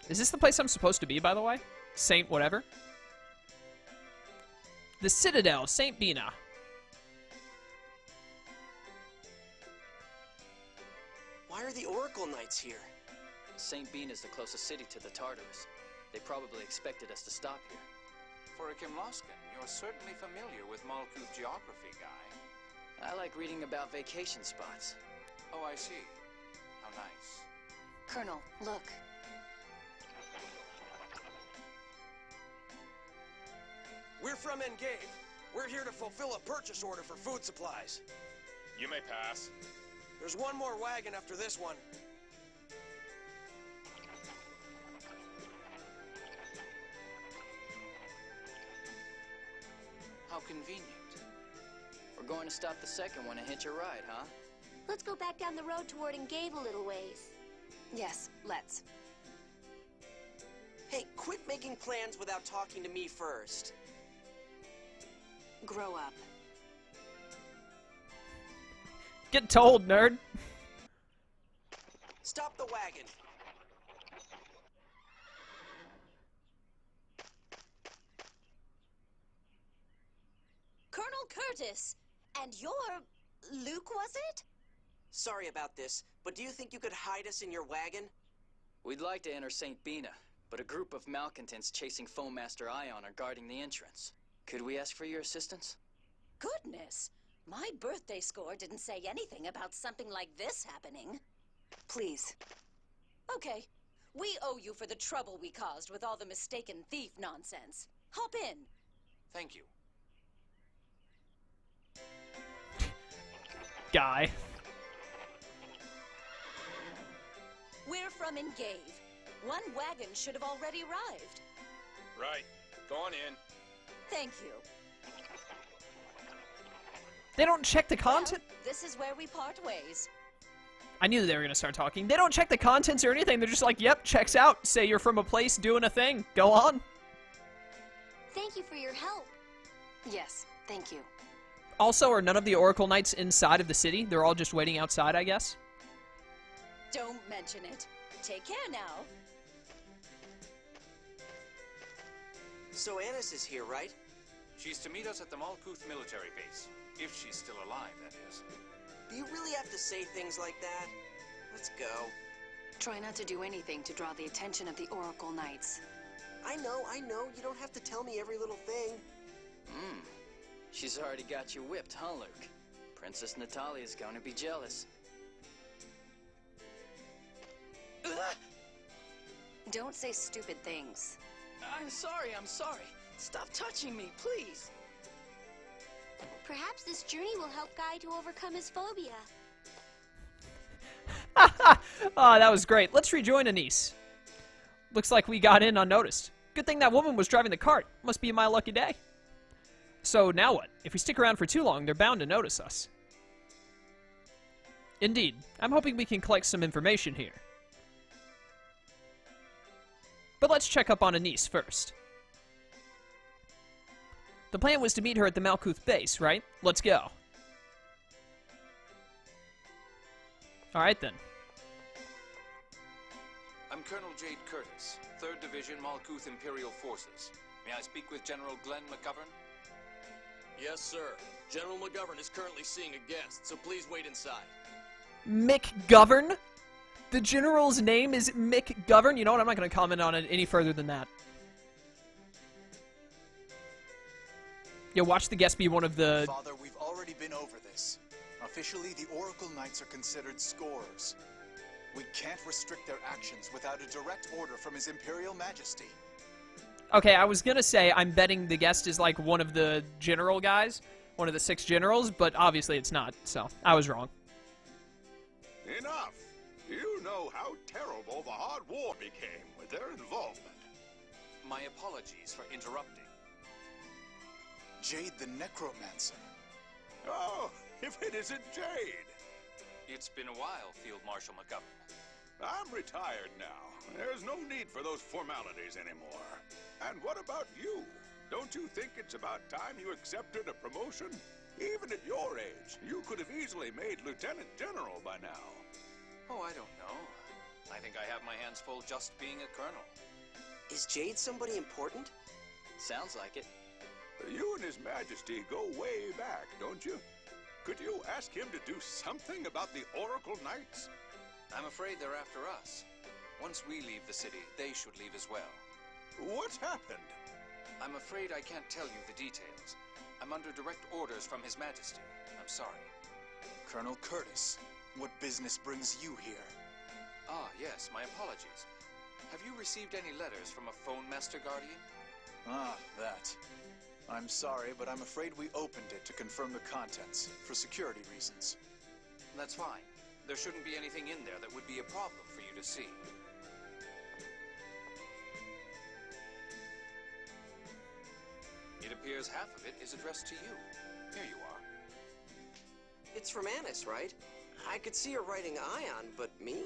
Is this the place I'm supposed to be, by the way? Saint whatever? The Citadel, Saint Bina. Why are the Oracle Knights here? St. Bean is the closest city to the Tartarus. They probably expected us to stop here. For a Kimloskan, you're certainly familiar with Malkuth geography, Guy. I like reading about vacation spots. Oh, I see. How nice. Colonel, look. We're from Engave. We're here to fulfill a purchase order for food supplies. You may pass. There's one more wagon after this one. How convenient. We're going to stop the second one and hitch a ride, huh? Let's go back down the road toward Engave a little ways. Yes, let's. Hey, quit making plans without talking to me first. Grow up. Get told, nerd. Stop the wagon. Colonel Curtis! And you're... Luke, was it? Sorry about this, but do you think you could hide us in your wagon? We'd like to enter St. Bina, but a group of malcontents chasing Foamaster Ion are guarding the entrance. Could we ask for your assistance? Goodness! My birthday score didn't say anything about something like this happening. Please. Okay. We owe you for the trouble we caused with all the mistaken thief nonsense. Hop in. Thank you. Guy. We're from Engave. One wagon should have already arrived. Right. Go on in. Thank you. They don't check the content? Well, this is where we part ways. I knew they were going to start talking. They don't check the contents or anything. They're just like, yep, checks out. Say you're from a place doing a thing. Go on. Thank you for your help. Yes, thank you. Also, are none of the Oracle Knights inside of the city? They're all just waiting outside, I guess? Don't mention it. Take care now. So Annis is here, right? She's to meet us at the Malkuth military base. If she's still alive, that is. Do you really have to say things like that? Let's go. Try not to do anything to draw the attention of the Oracle Knights. I know. You don't have to tell me every little thing. She's already got you whipped, huh, Luke? Princess Natalia's going to be jealous. Don't say stupid things. I'm sorry. Stop touching me, please. Perhaps this journey will help Guy to overcome his phobia. Oh, that was great. Let's rejoin Anise. Looks like we got in unnoticed. Good thing that woman was driving the cart. Must be my lucky day. So now what? If we stick around for too long, they're bound to notice us. Indeed. I'm hoping we can collect some information here. But let's check up on Anise first. The plan was to meet her at the Malkuth base, right? Let's go. Alright then. I'm Colonel Jade Curtis, 3rd Division Malkuth Imperial Forces. May I speak with General Glenn McGovern? Yes, sir. General McGovern is currently seeing a guest, so please wait inside. McGovern? The general's name is McGovern? You know what? I'm not going to comment on it any further than that. Yeah, watch the guest be one of the... Father, we've already been over this. Officially, the Oracle Knights are considered scorers. We can't restrict their actions without a direct order from His Imperial Majesty. Okay, I was going to say I'm betting the guest is like one of the general guys, one of the 6 generals, but obviously it's not, so I was wrong. Enough! You know how terrible the hard war became with their involvement. My apologies for interrupting. Jade the Necromancer. Oh, if it isn't Jade! It's been a while, Field Marshal McGovern. I'm retired now. There's no need for those formalities anymore. And what about you? Don't you think it's about time you accepted a promotion? Even at your age, you could have easily made Lieutenant General by now. Oh, I don't know. I think I have my hands full just being a colonel. Is Jade somebody important? Sounds like it. You and His Majesty go way back, don't you? Could you ask him to do something about the Oracle Knights? I'm afraid they're after us. Once we leave the city, they should leave as well. What's happened? I'm afraid I can't tell you the details. I'm under direct orders from His Majesty. I'm sorry. Colonel Curtis, what business brings you here? Ah, yes, my apologies. Have you received any letters from a phone master guardian? Ah, that. I'm sorry, but I'm afraid we opened it to confirm the contents, for security reasons. That's fine. There shouldn't be anything in there that would be a problem for you to see. It appears half of it is addressed to you. Here you are. It's from Annis, right? I could see her writing Ion, but me?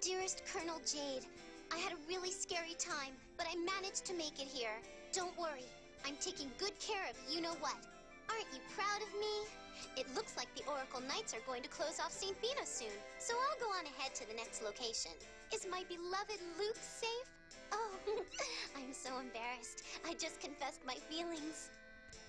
Dearest Colonel Jade, I had a really scary time, but I managed to make it here. Don't worry, I'm taking good care of you-know-what. Aren't you proud of me? It looks like the Oracle Knights are going to close off St. Bina soon, so I'll go on ahead to the next location. Is my beloved Luke safe? Oh, I'm so embarrassed. I just confessed my feelings.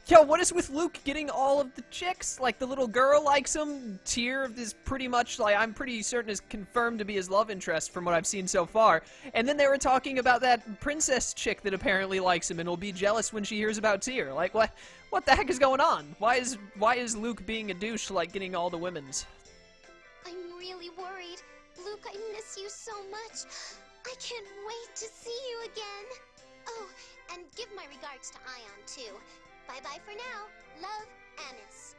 Yo, what is with Luke getting all of the chicks? Like, the little girl likes him. Tyr is pretty much, like, I'm pretty certain is confirmed to be his love interest from what I've seen so far. And then they were talking about that princess chick that apparently likes him and will be jealous when she hears about Tyr. Like, what the heck is going on? Why is Luke being a douche, like, getting all the women's? I'm really worried. Luke, I miss you so much. I can't wait to see you again. Oh, and give my regards to Ion, too. Bye-bye for now. Love, Annis.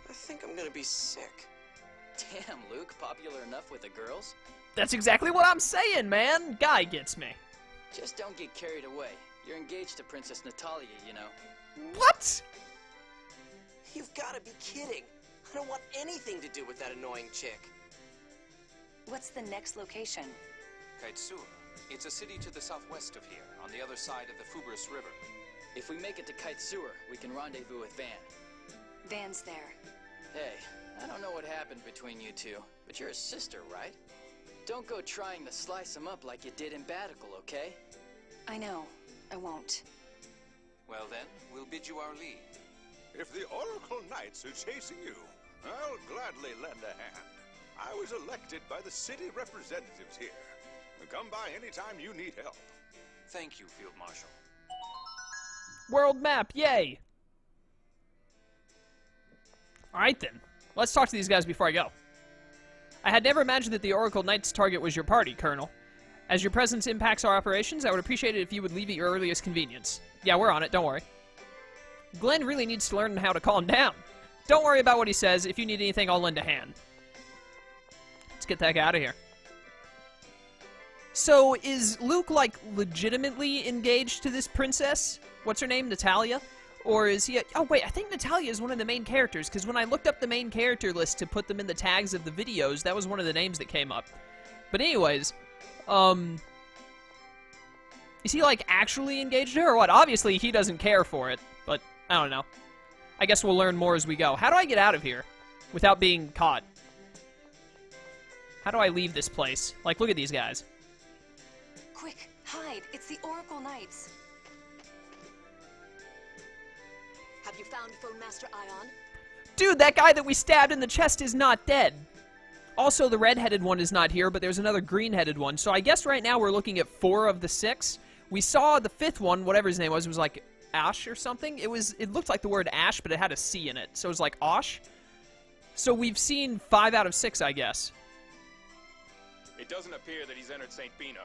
I think I'm gonna be sick. Damn, Luke, popular enough with the girls? That's exactly what I'm saying, man. Guy gets me. Just don't get carried away. You're engaged to Princess Natalia, you know. What? You've gotta be kidding. I don't want anything to do with that annoying chick. What's the next location? Kaitsur. It's a city to the southwest of here, on the other side of the Fubris River. If we make it to Kaitsur, we can rendezvous with Van. Van's there. Hey, I don't know what happened between you two, but you're a sister, right? Don't go trying to slice him up like you did in Batical, okay? I know. I won't. Well then, we'll bid you our leave. If the Oracle Knights are chasing you, I'll gladly lend a hand. I was elected by the city representatives here. Come by anytime you need help. Thank you, Field Marshal. World map, yay! Alright then, let's talk to these guys before I go. I had never imagined that the Oracle Knight's target was your party, Colonel. As your presence impacts our operations, I would appreciate it if you would leave at your earliest convenience. Yeah, we're on it, don't worry. Glenn really needs to learn how to calm down. Don't worry about what he says. If you need anything, I'll lend a hand. Let's get the heck out of here. So, is Luke, like, legitimately engaged to this princess? What's her name? Natalia? Or is he oh, wait, I think Natalia is one of the main characters, because when I looked up the main character list to put them in the tags of the videos, that was one of the names that came up. But anyways, is he, like, actually engaged to her or what? Obviously, he doesn't care for it, but I don't know. I guess we'll learn more as we go. How do I get out of here without being caught? How do I leave this place? Like, look at these guys. Quick, hide. It's the Oracle Knights. Have you found Phone Master Ion? Dude, that guy that we stabbed in the chest is not dead. Also, the red-headed one is not here, but there's another green-headed one. So I guess right now we're looking at 4 of the 6. We saw the 5th one, whatever his name was, it was like Ash or something. It looked like the word Ash, but it had a C in it. So it was like Osh. So we've seen 5 out of 6, I guess. It doesn't appear that he's entered St. Bina.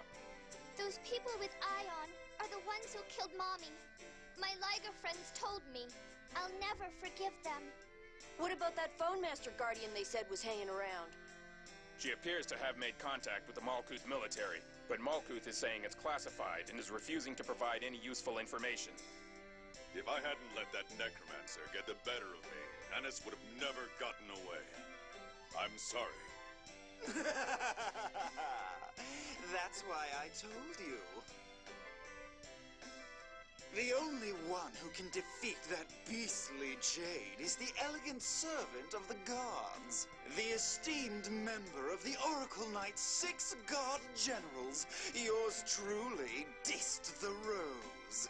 Those people with Ion are the ones who killed Mommy. My Liger friends told me. I'll never forgive them. What about that Phone Master Guardian they said was hanging around? She appears to have made contact with the Malkuth military, but Malkuth is saying it's classified and is refusing to provide any useful information. If I hadn't let that necromancer get the better of me, Annis would have never gotten away. I'm sorry. That's why I told you. The only one who can defeat that beastly Jade is the elegant servant of the gods, the esteemed member of the Oracle Knight's 6 god generals, yours truly, Dist the Rose.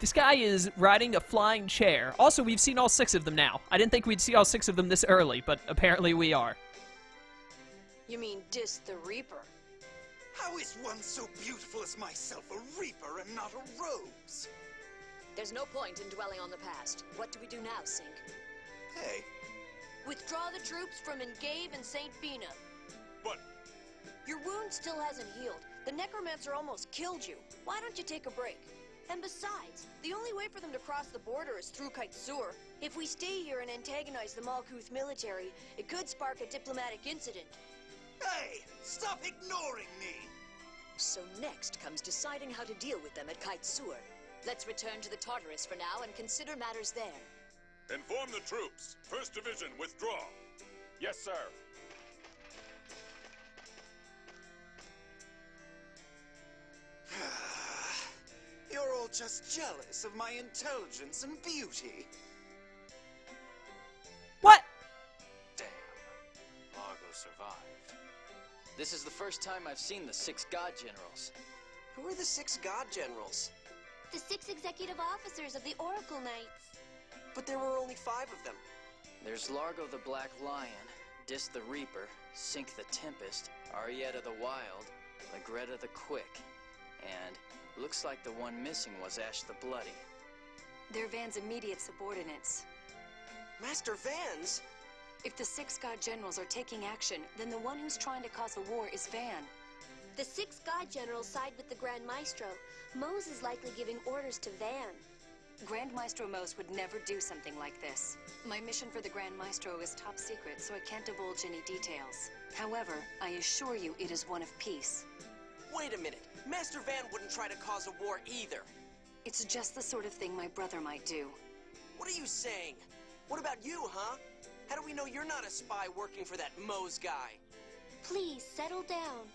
This guy is riding a flying chair. Also, we've seen all 6 of them now. I didn't think we'd see all 6 of them this early, but apparently we are. You mean Dist the Reaper? How is one so beautiful as myself a Reaper and not a Rose? There's no point in dwelling on the past. What do we do now, Sink? Hey. Withdraw the troops from Engave and St. Bina. But Your wound still hasn't healed. The Necromancer almost killed you. Why don't you take a break? And besides, the only way for them to cross the border is through Kaitsur. If we stay here and antagonize the Malkuth military, it could spark a diplomatic incident. Hey! Stop ignoring me! So next comes deciding how to deal with them at Kaitsur. Let's return to the Tartarus for now and consider matters there. inform the troops. 1st Division, withdraw. Yes, sir. You're all just jealous of my intelligence and beauty. What? Damn. Largo survived. This is the first time I've seen the 6 god generals. Who are the 6 god generals? The 6 executive officers of the Oracle Knights. But there were only 5 of them. There's Largo the Black Lion, Dist the Reaper, Sink the Tempest, Arietta the Wild, Lagretta the Quick, and looks like the one missing was Ash the Bloody. They're Van's immediate subordinates. Master Vans? If the 6 god generals are taking action, then the one who's trying to cause a war is Van. The 6 god generals side with the Grand Maestro. Mose is likely giving orders to Van. Grand Maestro Mose would never do something like this. My mission for the Grand Maestro is top secret, so I can't divulge any details. However, I assure you it is one of peace. Wait a minute. Master Van wouldn't try to cause a war either. It's just the sort of thing my brother might do. What are you saying? What about you, huh? How do we know you're not a spy working for that Mose guy? Please, settle down.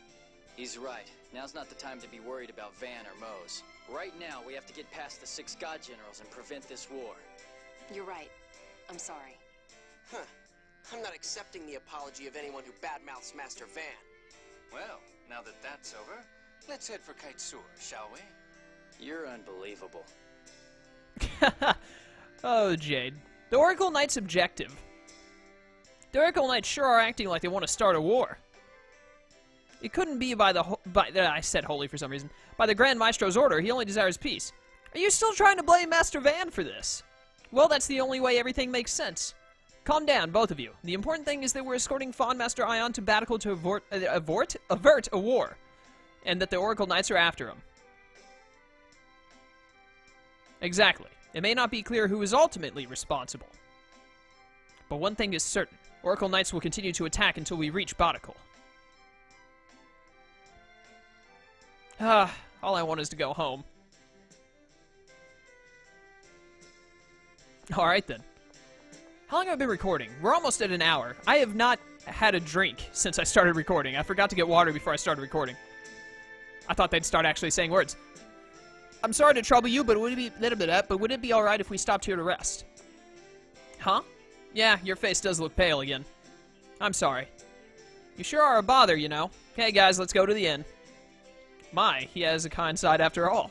He's right. Now's not the time to be worried about Van or Mose. Right now, we have to get past the 6 god generals and prevent this war. You're right. I'm sorry. Huh. I'm not accepting the apology of anyone who badmouths Master Van. Well, now that that's over, let's head for Kaitsur, shall we? You're unbelievable. Oh, Jade. The Oracle Knight's objective. The Oracle Knights sure are acting like they want to start a war. It couldn't be by I said holy for some reason. By the Grand Maestro's order, he only desires peace. Are you still trying to blame Master Van for this? Well, that's the only way everything makes sense. Calm down, both of you. The important thing is that we're escorting Fawn Master Ion to Batical to avert a war. And that the Oracle Knights are after him. Exactly. It may not be clear who is ultimately responsible. But one thing is certain. Oracle Knights will continue to attack until we reach Batical. All I want is to go home. Alright then. How long have I been recording? We're almost at an hour. I have not had a drink since I started recording. I forgot to get water before I started recording. I thought they'd start actually saying words. I'm sorry to trouble you, but would it be alright if we stopped here to rest? Huh? Yeah, your face does look pale again. I'm sorry. You sure are a bother, you know. Okay, guys, let's go to the inn. My, he has a kind side after all.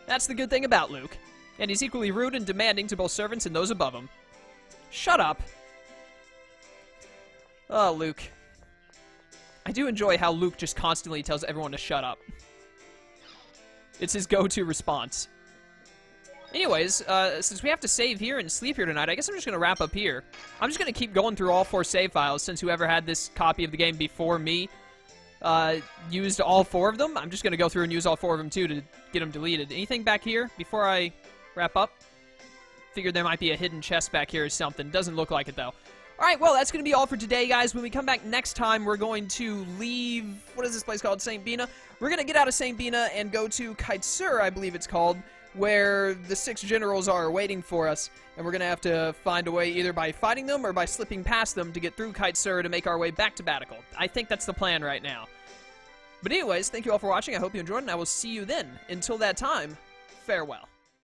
That's the good thing about Luke. And he's equally rude and demanding to both servants and those above him. Shut up. Oh, Luke. I do enjoy how Luke just constantly tells everyone to shut up. It's his go-to response. Anyways, since we have to save here and sleep here tonight, I guess I'm just going to wrap up here. I'm just going to keep going through all 4 save files since whoever had this copy of the game before me used all 4 of them. I'm just going to go through and use all 4 of them, too, to get them deleted. Anything back here before I wrap up? Figured there might be a hidden chest back here or something. Doesn't look like it, though. Alright, well, that's going to be all for today, guys. When we come back next time, we're going to leave... What is this place called? St. Bina? We're going to get out of St. Bina and go to Kaitsur, I believe it's called, where the 6 generals are waiting for us. And we're going to have to find a way either by fighting them or by slipping past them to get through Kaitsur to make our way back to Batical. I think that's the plan right now. But anyways, thank you all for watching. I hope you enjoyed, and I will see you then. Until that time, farewell.